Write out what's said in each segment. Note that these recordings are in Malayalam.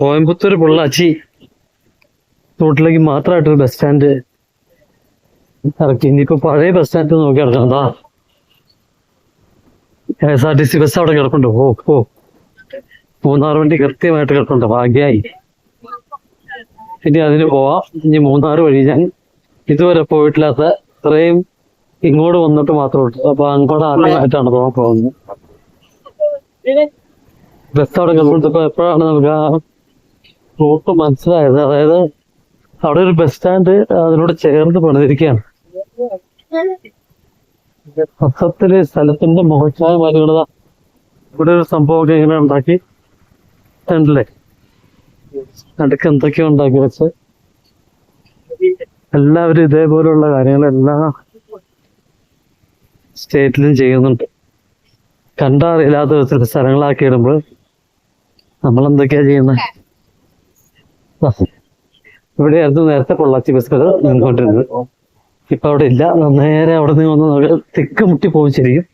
കോയമ്പത്തൂർ പൊള്ളാച്ചി റൂട്ടിലേക്ക് മാത്രമായിട്ടൊരു ബസ് സ്റ്റാൻഡ് ഇറക്കി. ഇനിയിപ്പോ പഴയ ബസ് സ്റ്റാൻഡ് നോക്കി ഇറക്കണതാ. KSRTC ബസ് അവിടെ കിടപ്പുണ്ട്. ഓ മൂന്നാർ വണ്ടി കൃത്യമായിട്ട് കിടപ്പുണ്ട്. ഭാഗ്യായി. ഇനി അതിന് പോവാം. ഇനി മൂന്നാർ വഴി ഞാൻ ഇതുവരെ പോയിട്ടില്ലാത്ത ഇത്രയും ഇങ്ങോട്ട് വന്നിട്ട് മാത്രമുള്ളൂ. അപ്പൊ അങ്ങോട്ട് ആദ്യമായിട്ടാണ് പോകാൻ പോകുന്നത്. ബസ് അവിടെ കിടപ്പുണ്ടപ്പോ എപ്പോഴാണ് നമുക്ക് ആ റൂട്ട് മനസ്സിലായത്. അതായത് അവിടെ ഒരു ബസ് സ്റ്റാൻഡ് അതിനോട് ചേർന്ന് പണിതിരിക്കുകയാണ്. മൊത്തത്തില് സ്ഥലത്തിന്റെ മോശമായ മരുകളത ഇവിടെ ഒരു സംഭവമൊക്കെ ഇങ്ങനെ ഉണ്ടാക്കി ഉണ്ടല്ലേ. നടുക്ക് എന്തൊക്കെയോ ഉണ്ടാക്കി വെച്ച് എല്ലാവരും ഇതേപോലുള്ള കാര്യങ്ങൾ എല്ലാ സ്റ്റേറ്റിലും ചെയ്യുന്നുണ്ട്. കണ്ടറിയില്ലാത്ത വിധത്തിൽ സ്ഥലങ്ങളാക്കി ഇടുമ്പോൾ നമ്മളെന്തൊക്കെയാ ചെയ്യുന്നത്. ഇവിടെയായിരുന്നു നേരത്തെ പൊള്ളാച്ചി ബസ്സുകൾ നിന്നുകൊണ്ടിരുന്നത്. ഇപ്പൊ അവിടെ ഇല്ല. നേരെ അവിടെ നിന്ന് വന്ന് നമുക്ക് തിക്ക് മുട്ടി പോകും. ശരിക്കും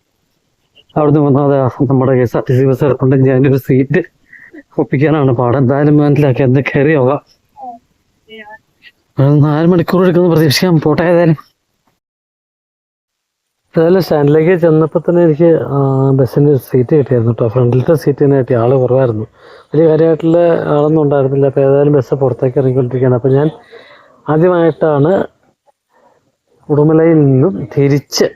അവിടെ നിന്ന് വന്നാൽ നമ്മുടെ KSRTC ബസ് ഇറക്കുണ്ട്. ഞാനൊരു സീറ്റ് ഒപ്പിക്കാനാണ് പാട്. എന്തായാലും മനസ്സിലാക്കി എന്ത് കയറി പോകാം. 4 മണിക്കൂർ എടുക്കുമെന്ന് പ്രതീക്ഷിക്കാം. പോട്ടെ. ഏതായാലും സ്റ്റാൻഡിലേക്ക് ചെന്നപ്പോൾ തന്നെ എനിക്ക് ബസ്സിൻ്റെ സീറ്റ് കിട്ടിയായിരുന്നു കേട്ടോ. ഫ്രണ്ടിലത്തെ സീറ്റ് തന്നെ കിട്ടി. ആള് കുറവായിരുന്നു. വലിയ കാര്യമായിട്ടുള്ള ആളൊന്നും ഉണ്ടായിരുന്നില്ല. അപ്പോൾ ഏതായാലും ബസ് പുറത്തേക്ക് ഇറങ്ങിക്കൊണ്ടിരിക്കുകയാണ്. അപ്പോൾ ഞാൻ ആദ്യമായിട്ടാണ് ഉടുമലയിൽ നിന്നും തിരിച്ച്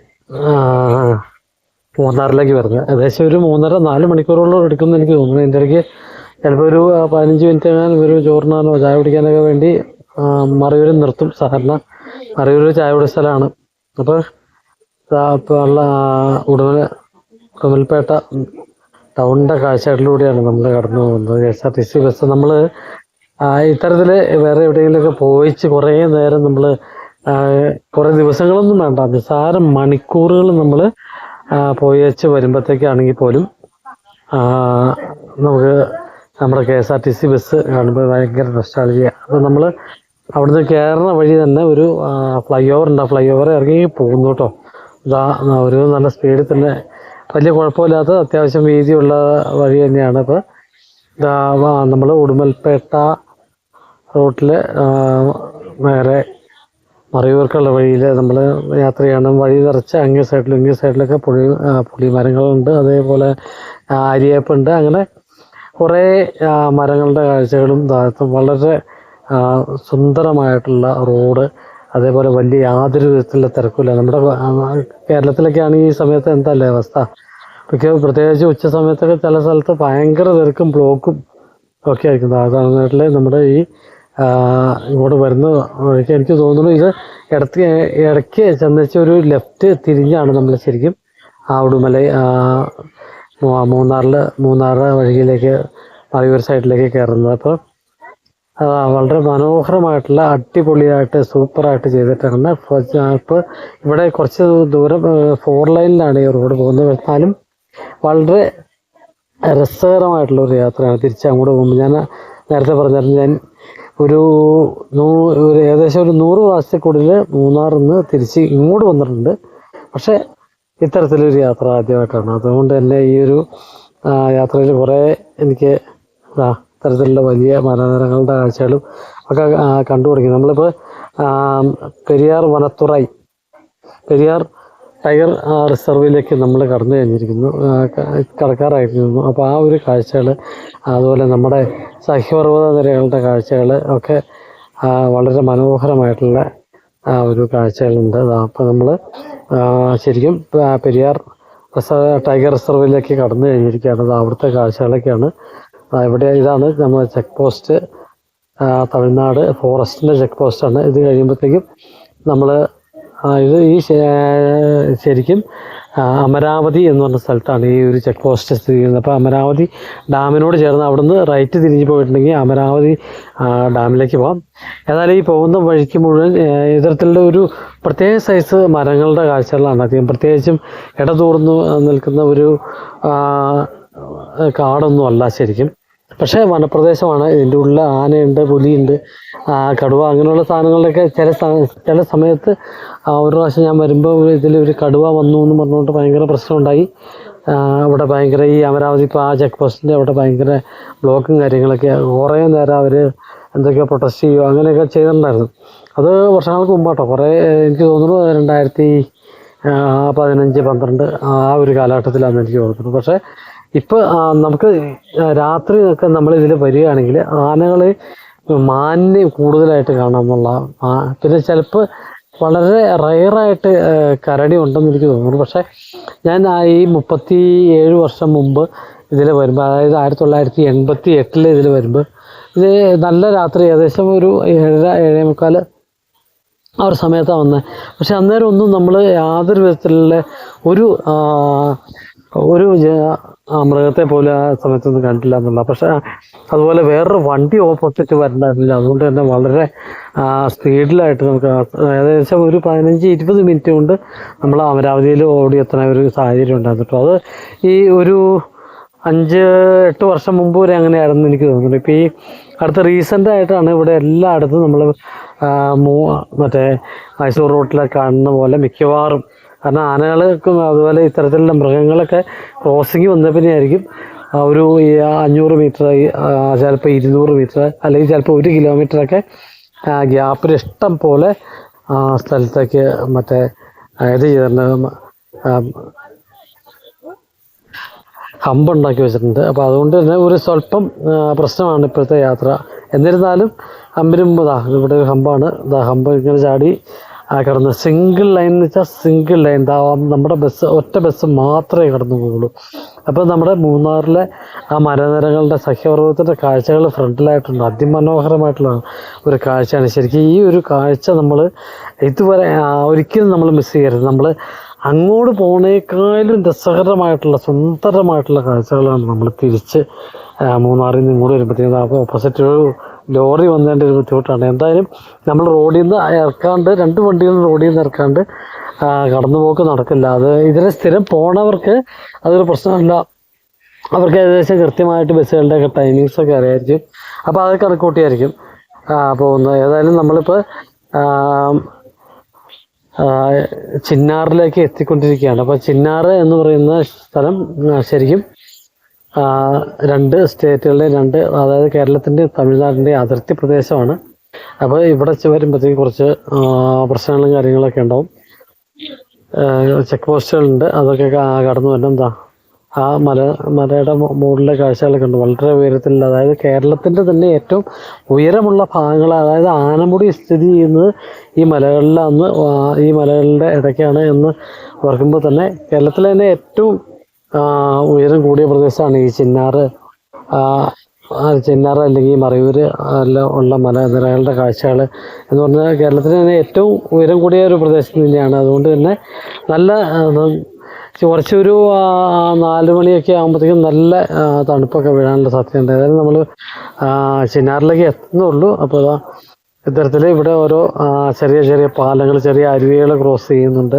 മൂന്നാറിലേക്ക് വരുന്നത്. ഏകദേശം ഒരു 3.5-4 മണിക്കൂറോളം എടുക്കുമെന്ന് എനിക്ക് തോന്നുന്നു. എൻ്റെ ഇടയ്ക്ക് ചിലപ്പോൾ ഒരു 15 മിനിറ്റ് ഒരു ചോറിനാനോ ചായ കുടിക്കാനൊക്കെ വേണ്ടി മറയൂരിൽ നിർത്തും. സാധാരണ മറയൂർ ചായ കുടി സ്ഥലമാണ്. അപ്പോൾ ഇപ്പോൾ ഉള്ള ഉടുമൽപേട്ട ടൗണിൻ്റെ കാഴ്ചകളിലൂടെയാണ് നമ്മൾ കടന്നു പോകുന്നത്. KSRTC ബസ് നമ്മൾ ഇത്തരത്തിൽ വേറെ എവിടെയെങ്കിലുമൊക്കെ പോയിച്ച് കുറേ നേരം നമ്മൾ കുറേ ദിവസങ്ങളൊന്നും വേണ്ട, നിസ്സാര മണിക്കൂറുകൾ നമ്മൾ പോയിച്ച് വരുമ്പോഴത്തേക്കാണെങ്കിൽ പോലും നമുക്ക് നമ്മുടെ KSRTC ബസ് കാണുമ്പോൾ ഭയങ്കര നൊസ്റ്റാൾജിയ. അപ്പോൾ നമ്മൾ അവിടുന്ന് കയറുന്ന വഴി തന്നെ ഒരു ഫ്ലൈ ഓവർ ഉണ്ട്. ആ ഫ്ലൈ ഓവർ ഇറങ്ങി പോകുന്നു കേട്ടോ. ഒരു നല്ല സ്പീഡിൽ തന്നെ, വലിയ കുഴപ്പമില്ലാത്ത അത്യാവശ്യം വീതിയുള്ള വഴി തന്നെയാണ്. അപ്പോൾ നമ്മൾ ഉടുമൽപേട്ട റൂട്ടിൽ നേരെ മറയൂർക്കുള്ള വഴിയിൽ നമ്മൾ യാത്ര ചെയ്യണം. വഴി നിറച്ച് അങ്ങേ സൈഡിലും ഇങ്ങേ സൈഡിലൊക്കെ പുളിമരങ്ങളുണ്ട്. അതേപോലെ അരിയേപ്പുണ്ട്. അങ്ങനെ കുറേ മരങ്ങളുടെ കാഴ്ചകളും വളരെ സുന്ദരമായിട്ടുള്ള റോഡ്. അതേപോലെ വലിയ യാതൊരു വിധത്തിലുള്ള തിരക്കില്ല. നമ്മുടെ കേരളത്തിലൊക്കെയാണ് ഈ സമയത്ത് എന്തല്ലേ അവസ്ഥ. പ്രത്യേകിച്ച് ഉച്ച സമയത്തൊക്കെ ചില സ്ഥലത്ത് ഭയങ്കര തിരക്കും ബ്ലോക്കും ഒക്കെ ആയിരിക്കുന്നത്. അതാണ് നമ്മുടെ ഈ ഇങ്ങോട്ട് വരുന്ന വഴിക്ക് എനിക്ക് തോന്നുന്നു ഇത് ഇടയ്ക്ക് ചെന്നേച്ച് ഒരു ലെഫ്റ്റ് തിരിഞ്ഞാണ് നമ്മൾ ശരിക്കും ഉടുമല മൂന്നാർ വഴിയിലേക്ക് മറയൂർ സൈഡിലേക്ക് കയറുന്നത്. അപ്പോൾ വളരെ മനോഹരമായിട്ടുള്ള അടിപൊളിയായിട്ട് സൂപ്പറായിട്ട് ചെയ്തിട്ടാണ്. ഇപ്പോൾ ഇവിടെ കുറച്ച് ദൂരം 4 ലൈനിലാണ് ഈ റോഡ് പോകുന്നത്. എന്നാലും വളരെ രസകരമായിട്ടുള്ള ഒരു യാത്രയാണ് തിരിച്ച് അങ്ങോട്ട് പോകുമ്പോൾ. ഞാൻ നേരത്തെ പറഞ്ഞായിരുന്നു, ഞാൻ ഒരു ഏകദേശം ഒരു 100 പ്രാവശ്യത്തിൽ കൂടുതൽ മൂന്നാറിൽ നിന്ന് തിരിച്ച് ഇങ്ങോട്ട് വന്നിട്ടുണ്ട്. പക്ഷേ ഇത്തരത്തിലൊരു യാത്ര ആദ്യമായിട്ടാണ്. അതുകൊണ്ട് തന്നെ ഈ ഒരു യാത്രയിൽ കുറേ എനിക്ക് ഇത്തരത്തിലുള്ള വലിയ മലനിരകളുടെ കാഴ്ചകളും ഒക്കെ കണ്ടു തുടങ്ങി. നമ്മളിപ്പോൾ പെരിയാർ വനത്തുറൈ, പെരിയാർ ടൈഗർ റിസർവിലേക്ക് നമ്മൾ കടന്നു കഴിഞ്ഞിരിക്കുന്നു, കടക്കാറായിരിക്കുന്നു. അപ്പോൾ ആ ഒരു കാഴ്ചകൾ, അതുപോലെ നമ്മുടെ സഹ്യപർവ്വത നിരകളുടെ കാഴ്ചകൾ ഒക്കെ വളരെ മനോഹരമായിട്ടുള്ള ഒരു കാഴ്ചകളുണ്ട്. അപ്പോൾ നമ്മൾ ശരിക്കും പെരിയാർ ടൈഗർ റിസർവിലേക്ക് കടന്നു കഴിഞ്ഞിരിക്കുകയാണ്. അവിടുത്തെ കാഴ്ചകളൊക്കെയാണ് ഇവിടെ. ഇതാണ് നമ്മുടെ ചെക്ക് പോസ്റ്റ്, തമിഴ്നാട് ഫോറസ്റ്റിൻ്റെ ചെക്ക് പോസ്റ്റാണ്. ഇത് കഴിയുമ്പോഴത്തേക്കും നമ്മൾ ഈ ശരിക്കും അമരാവതി എന്ന് പറഞ്ഞ സ്ഥലത്താണ് ഈ ഒരു ചെക്ക് പോസ്റ്റ് സ്ഥിതി ചെയ്യുന്നത്. അപ്പോൾ അമരാവതി ഡാമിനോട് ചേർന്ന് അവിടുന്ന് റൈറ്റ് തിരിഞ്ഞ് പോയിട്ടുണ്ടെങ്കിൽ അമരാവതി ഡാമിലേക്ക് പോകാം. ഏതായാലും ഈ പോകുന്ന വഴിക്ക് മുഴുവൻ ഇത്തരത്തിലുള്ള ഒരു പ്രത്യേക സൈസ് മരങ്ങളുടെ കാഴ്ചകളാണ് അധികം. പ്രത്യേകിച്ചും ഇടതൂർന്ന് നിൽക്കുന്ന ഒരു കാടൊന്നും അല്ല ശരിക്കും. പക്ഷേ വനപ്രദേശമാണ്. ഇതിൻ്റെ ഉള്ളിൽ ആനയുണ്ട്, പുലിയുണ്ട്, കടുവ, അങ്ങനെയുള്ള സാധനങ്ങളിലൊക്കെ ചില സമയത്ത് ഒരു പ്രാവശ്യം ഞാൻ വരുമ്പോൾ ഇതിലൊരു കടുവ വന്നു എന്ന് പറഞ്ഞുകൊണ്ട് ഭയങ്കര പ്രശ്നമുണ്ടായി. അവിടെ ഭയങ്കര ഈ അമരാവതി ഇപ്പോൾ ആ ചെക്ക് പോസ്റ്റിൻ്റെ അവിടെ ഭയങ്കര ബ്ലോക്കും കാര്യങ്ങളൊക്കെ കുറേ നേരം അവർ എന്തൊക്കെയോ പ്രൊട്ടസ്റ്റ് ചെയ്യുകയോ അങ്ങനെയൊക്കെ ചെയ്തിട്ടുണ്ടായിരുന്നു. അത് വർഷങ്ങൾക്ക് മുമ്പാട്ടോ, കുറേ എനിക്ക് തോന്നുന്നു 2015-12 ആ ഒരു കാലഘട്ടത്തിലാണെന്ന് എനിക്ക് തോന്നുന്നു. പക്ഷേ ഇപ്പോൾ നമുക്ക് രാത്രിയൊക്കെ നമ്മളിതിൽ വരികയാണെങ്കിൽ ആനകൾ മാന്യം കൂടുതലായിട്ട് കാണാമെന്നുള്ള, പിന്നെ ചിലപ്പോൾ വളരെ റയറായിട്ട് കരടി ഉണ്ടെന്ന് എനിക്ക് തോന്നുന്നു. പക്ഷേ ഞാൻ ഈ 37 വർഷം മുമ്പ് ഇതിൽ വരുമ്പോൾ, അതായത് 1988 ഇതിൽ വരുമ്പോൾ, ഇത് നല്ല രാത്രി ഏകദേശം ഒരു 7-7:45 ആ ഒരു സമയത്താണ് വന്നത്. പക്ഷെ അന്നേരം ഒന്നും നമ്മൾ യാതൊരു വിധത്തിലുള്ള ഒരു ഒരു മൃഗത്തെ പോലും ആ സമയത്തൊന്നും കണ്ടില്ല എന്നുള്ള. പക്ഷെ അതുപോലെ വേറൊരു വണ്ടി ഓപ്പോസിറ്റ് വരണ്ടായിരുന്നില്ല. അതുകൊണ്ട് തന്നെ വളരെ സ്പീഡിലായിട്ട് നമുക്ക് ഏകദേശം ഒരു 15-20 മിനിറ്റ് കൊണ്ട് നമ്മൾ അമരാവതിയിൽ ഓടിയെത്തുന്ന ഒരു സാഹചര്യം ഉണ്ടായിരുന്നു. അത് ഈ ഒരു 5-8 വർഷം മുമ്പ് വരെ അങ്ങനെയായിരുന്നു എനിക്ക് തോന്നുന്നു. ഇപ്പോൾ ഈ അടുത്ത റീസെൻ്റായിട്ടാണ് ഇവിടെ എല്ലായിടത്തും നമ്മൾ മറ്റേ മൈസൂർ റോട്ടിലൊക്കെ കാണുന്ന പോലെ മിക്കവാറും, കാരണം ആനകൾക്കും അതുപോലെ ഇത്തരത്തിലുള്ള മൃഗങ്ങളൊക്കെ ക്രോസിങ് വന്ന പിന്നെ ആയിരിക്കും ഒരു 500 മീറ്റർ, ചിലപ്പോൾ 200 മീറ്റർ, അല്ലെങ്കിൽ ചിലപ്പോൾ 1 കിലോമീറ്ററൊക്കെ ഗ്യാപ്പിൽ ഇഷ്ടം പോലെ സ്ഥലത്തേക്ക് മറ്റേ ഇത് ചെയ്തിട്ടുണ്ട്, ഹമ്പുണ്ടാക്കി വെച്ചിട്ടുണ്ട്. അപ്പോൾ അതുകൊണ്ട് തന്നെ ഒരു സ്വല്പം പ്രശ്നമാണ് ഇപ്പോഴത്തെ യാത്ര. എന്നിരുന്നാലും ഹമ്പിന് മുമ്പ് ഇവിടെ ഒരു ഹമ്പാണ്. ഹമ്പ് ഇങ്ങനെ ചാടി കിടന്ന് സിംഗിൾ ലൈൻ എന്ന് വെച്ചാൽ സിംഗിൾ ലൈൻ, നമ്മുടെ ബസ് ഒറ്റ ബസ് മാത്രമേ കടന്നു പോകുള്ളൂ. അപ്പോൾ നമ്മുടെ മൂന്നാറിലെ ആ മലനിരകളുടെ സഹ്യപർവ്വതത്തിൻ്റെ കാഴ്ചകൾ ഫ്രണ്ടിലായിട്ടുണ്ട്. അതിമനോഹരമായിട്ടുള്ള ഒരു കാഴ്ചയാണ്. ശരിക്കും ഈ ഒരു കാഴ്ച നമ്മൾ ഇതുവരെ ഒരിക്കലും നമ്മൾ മിസ് ചെയ്യരുത്. നമ്മൾ അങ്ങോട്ട് പോണേക്കാളും രസകരമായിട്ടുള്ള സുന്ദരമായിട്ടുള്ള കാഴ്ചകളാണ് നമ്മൾ തിരിച്ച് മൂന്നാറിൽ നിന്ന് ഇങ്ങോട്ട് വരുമ്പോഴത്തേക്കും. അപ്പോൾ ഓപ്പോസിറ്റ് ഒരു ലോറി വന്നതിൻ്റെ ഒരു ബുദ്ധിമുട്ടാണ്. എന്തായാലും നമ്മൾ റോഡിൽ നിന്ന് ഇറക്കാണ്ട്, 2 വണ്ടികളും റോഡിൽ നിന്ന് ഇറക്കാണ്ട് കടന്നുപോക്ക് നടക്കില്ല. അത് ഇതിനെ സ്ഥിരം പോണവർക്ക് അതൊരു പ്രശ്നമല്ല. അവർക്ക് ഏകദേശം കൃത്യമായിട്ട് ബസ്സുകളുടെയൊക്കെ ടൈമിങ്സൊക്കെ അറിയായിരിക്കും. അപ്പോൾ അത് കണക്കൂട്ടിയായിരിക്കും പോകുന്നത്. ഏതായാലും നമ്മളിപ്പോൾ ചിന്നാറിലേക്ക് എത്തിക്കൊണ്ടിരിക്കുകയാണ്. അപ്പോൾ ചിന്നാറ് എന്ന് പറയുന്ന സ്ഥലം ശരിക്കും 2 സ്റ്റേറ്റുകളുടെയും അതായത് കേരളത്തിൻ്റെയും തമിഴ്നാടിൻ്റെയും അതിർത്തി പ്രദേശമാണ്. അപ്പോൾ ഇവിടെ വരുമ്പോഴത്തേക്ക് കുറച്ച് പ്രശ്നങ്ങളും കാര്യങ്ങളൊക്കെ ഉണ്ടാവും. ചെക്ക് പോസ്റ്റുകളുണ്ട്, അതൊക്കെ കടന്നു വരണം. മലയുടെ മുകളിലെ കാഴ്ചകളൊക്കെ ഉണ്ട്. വളരെ ഉയരത്തിലുള്ള, അതായത് കേരളത്തിൻ്റെ തന്നെ ഏറ്റവും ഉയരമുള്ള ഭാഗങ്ങൾ, അതായത് ആനമുടി സ്ഥിതി ചെയ്യുന്നത് ഈ മലകളിലാണ്, ഈ മലകളുടെ ഇടയ്ക്കാണ് എന്ന് ഓർക്കുമ്പോൾ തന്നെ കേരളത്തിലെ തന്നെ ഏറ്റവും ഉയരം കൂടിയ പ്രദേശമാണ് ഈ ചിന്നാറ് അല്ലെങ്കിൽ മറയൂർ എല്ലാം ഉള്ള മലനിരകളുടെ കാഴ്ചകൾ എന്ന് പറഞ്ഞാൽ കേരളത്തിലെ തന്നെ ഏറ്റവും ഉയരം കൂടിയ ഒരു പ്രദേശം തന്നെയാണ്. അതുകൊണ്ട് തന്നെ നല്ല കുറച്ചൊരു 4 മണിയൊക്കെ ആകുമ്പോഴത്തേക്കും നല്ല തണുപ്പൊക്കെ വീഴാനുള്ള സാധ്യതയുണ്ട്. ഏതായാലും നമ്മൾ ചിന്നാറിലേക്ക് എത്തുന്നുള്ളൂ. അപ്പോൾ ഇത്തരത്തിൽ ഇവിടെ ഓരോ ചെറിയ ചെറിയ പാലങ്ങൾ, ചെറിയ അരുവികൾ ക്രോസ് ചെയ്യുന്നുണ്ട്.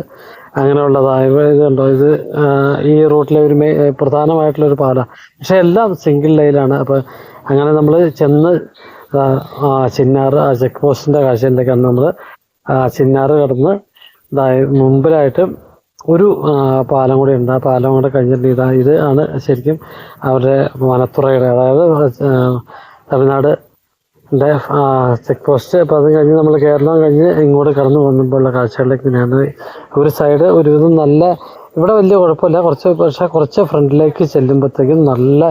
അങ്ങനെയുള്ളതായ ഇതുണ്ടോ, ഇത് ഈ റൂട്ടിലെ ഒരു പ്രധാനമായിട്ടുള്ളൊരു പാലമാണ്. പക്ഷേ എല്ലാം സിംഗിൾ ലൈനാണ്. അപ്പോൾ അങ്ങനെ നമ്മൾ ചെന്ന് ചിന്നാറ് ചെക്ക് പോസ്റ്റിൻ്റെ കാഴ്ചയിലേക്കാണ് നമ്മൾ ചിന്നാറ് കടന്ന് മുമ്പിലായിട്ട് ഒരു പാലം കൂടി ഉണ്ട്. ആ പാലം കൂടെ കഴിഞ്ഞിട്ട് ഇത് ആണ് ശരിക്കും അവരുടെ വനത്തുറയുടെ, അതായത് തമിഴ്നാട് ചെക്ക് പോസ്റ്റ്. അപ്പോൾ അത് കഴിഞ്ഞ് നമ്മൾ കേരളം കഴിഞ്ഞ് ഇങ്ങോട്ട് കടന്നു വന്നപ്പോഴുള്ള കാഴ്ചകളിലേക്ക് ഞാൻ ഒരു സൈഡ് ഒരുവിധം നല്ല, ഇവിടെ വലിയ കുഴപ്പമില്ല, പക്ഷേ കുറച്ച് ഫ്രണ്ടിലേക്ക് ചെല്ലുമ്പോഴത്തേക്കും നല്ല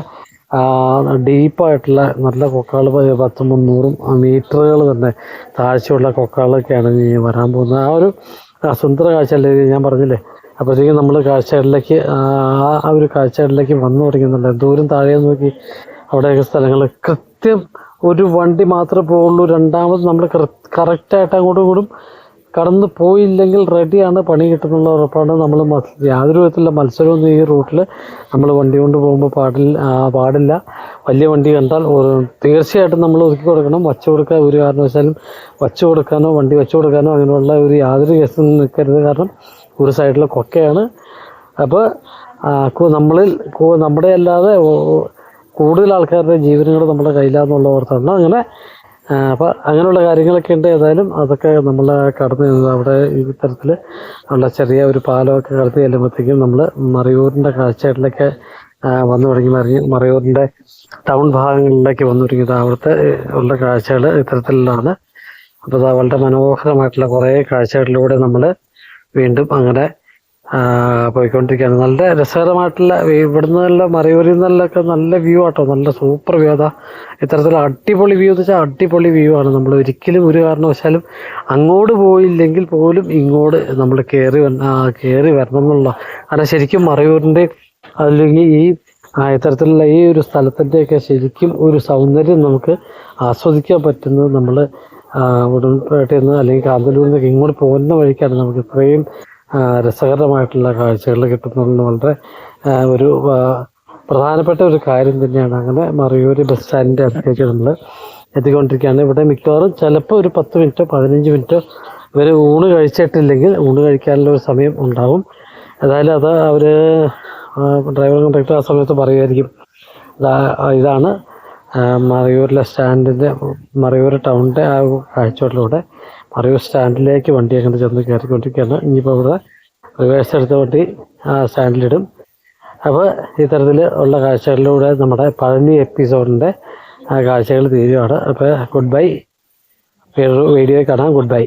ഡീപ്പായിട്ടുള്ള നല്ല കൊക്കകൾ, 100-300 മീറ്ററുകൾ തന്നെ താഴ്ചയുള്ള കൊക്കകളൊക്കെയാണ് ഇനി വരാൻ പോകുന്നത്. ആ ഒരു സുന്ദര കാഴ്ചയല്ലേ ഞാൻ പറഞ്ഞില്ലേ. അപ്പോഴത്തേക്കും നമ്മൾ കാഴ്ചകളിലേക്ക് ആ ഒരു കാഴ്ചകളിലേക്ക് വന്നു തുടങ്ങുന്നുണ്ട്. ദൂരം താഴെ നോക്കി അവിടെയൊക്കെ സ്ഥലങ്ങൾ കൃത്യം ഒരു വണ്ടി മാത്രമേ പോവുള്ളൂ. രണ്ടാമത് നമ്മൾ കറക്റ്റായിട്ട് അങ്ങോട്ടും ഇങ്ങോട്ടും കടന്നു പോയില്ലെങ്കിൽ റെഡിയാണ്, പണി കിട്ടുന്നുള്ള ഉറപ്പാണ്. നമ്മൾ യാതൊരു വിധത്തിലുള്ള മത്സരമൊന്നും ഈ റൂട്ടിൽ നമ്മൾ വണ്ടി കൊണ്ട് പോകുമ്പോൾ പാടില്ല. വലിയ വണ്ടി കണ്ടാൽ തീർച്ചയായിട്ടും നമ്മൾ ഒതുക്കി കൊടുക്കണം. വച്ചു കൊടുക്കാൻ ഒരു കാരണവശാലും വച്ചു കൊടുക്കാനോ വണ്ടി വെച്ചു കൊടുക്കാനോ അങ്ങനെയുള്ള ഒരു യാതൊരു കേസും നിൽക്കരുത്. കാരണം ഒരു സൈഡിൽ കൊക്കയാണ്. അപ്പോൾ നമ്മുടെ അല്ലാതെ കൂടുതൽ ആൾക്കാരുടെ ജീവനുകൾ നമ്മുടെ കയ്യിലാന്നുള്ള ഓർത്താണ്. അങ്ങനെ അപ്പോൾ അങ്ങനെയുള്ള കാര്യങ്ങളൊക്കെ ഉണ്ട്. ഏതായാലും അതൊക്കെ നമ്മൾ കടന്നു ചെന്നത് അവിടെ ഈ തരത്തിൽ ഉള്ള ചെറിയ ഒരു പാലമൊക്കെ കടന്നു ചെല്ലുമ്പോഴത്തേക്കും നമ്മൾ മറയൂരിൻ്റെ കാഴ്ചകളിലൊക്കെ വന്നു തുടങ്ങി. മറയൂരിൻ്റെ ടൗൺ ഭാഗങ്ങളിലേക്ക് വന്നു തുടങ്ങിയത് അവിടുത്തെ ഉള്ള കാഴ്ചകൾ ഇത്തരത്തിലുള്ളതാണ്. അപ്പോൾ അത് വളരെ മനോഹരമായിട്ടുള്ള കുറേ കാഴ്ചകളിലൂടെ നമ്മൾ വീണ്ടും അങ്ങനെ പോയിക്കൊണ്ടിരിക്കുകയാണ്. നല്ല രസകരമായിട്ടുള്ള ഇവിടുന്നുള്ള മറയൂരിൽ നിന്നൊക്കെ നല്ല വ്യൂ ആട്ടോ, നല്ല സൂപ്പർ വ്യൂ. അതാ ഇത്തരത്തിലുള്ള അടിപൊളി വ്യൂ എന്ന് വെച്ചാൽ അടിപൊളി വ്യൂ ആണ്. നമ്മൾ ഒരിക്കലും ഒരു കാരണവശാലും അങ്ങോട്ട് പോയില്ലെങ്കിൽ പോലും ഇങ്ങോട്ട് നമ്മൾ കയറി വരണം എന്നുള്ള. കാരണം ശരിക്കും മറയൂരിൻ്റെ അല്ലെങ്കിൽ ഈ ഇത്തരത്തിലുള്ള ഈ ഒരു സ്ഥലത്തിൻ്റെയൊക്കെ ശരിക്കും ഒരു സൗന്ദര്യം നമുക്ക് ആസ്വദിക്കാൻ പറ്റുന്നത് നമ്മൾ ഉടുമ്പേട്ടയിൽ നിന്ന് അല്ലെങ്കിൽ കാന്തല്ലൂരിൽ നിന്നൊക്കെ ഇങ്ങോട്ട് പോകുന്ന വഴിക്കാണ് നമുക്ക് ഇത്രയും രസകരമായിട്ടുള്ള കാഴ്ചകൾ കിട്ടുന്നത്. വളരെ ഒരു പ്രധാനപ്പെട്ട ഒരു കാര്യം തന്നെയാണ്. അങ്ങനെ മറയൂർ ബസ് സ്റ്റാൻഡിൻ്റെ അടുത്തേക്ക് നമ്മൾ എത്തിക്കൊണ്ടിരിക്കുകയാണ്. ഇവിടെ മിക്കവാറും ചിലപ്പോൾ ഒരു 10 മിനിറ്റോ 15 മിനിറ്റോ ഇവർ ഊണ് കഴിച്ചിട്ടില്ലെങ്കിൽ ഊണ് കഴിക്കാനുള്ള ഒരു സമയം ഉണ്ടാവും. ഏതായാലും അത് അവർ ഡ്രൈവർ കണ്ടക്ടർ ആ സമയത്ത് പറയുമായിരിക്കും ഇതാണ് മറയൂരിലെ സ്റ്റാൻഡിൻ്റെ മറയൂർ ടൗണിൻ്റെ ആ കാഴ്ചകളിലൂടെ മറയൂർ സ്റ്റാൻഡിലേക്ക് വണ്ടി അങ്ങനെ ചെന്ന് കയറിക്കൊണ്ടിരിക്കുകയാണ്. ഇനിയിപ്പോൾ ഇവിടെ റിവേഴ്സ് എടുത്ത വണ്ടി സ്റ്റാൻഡിലിടും. അപ്പോൾ ഇത്തരത്തിൽ ഉള്ള കാഴ്ചകളിലൂടെ നമ്മുടെ പഴനി എപ്പിസോഡിൻ്റെ കാഴ്ചകൾ തീരുകയാണ്. അപ്പോൾ ഗുഡ് ബൈ. വേറൊരു വീഡിയോയിൽ കാണാം. Good bye.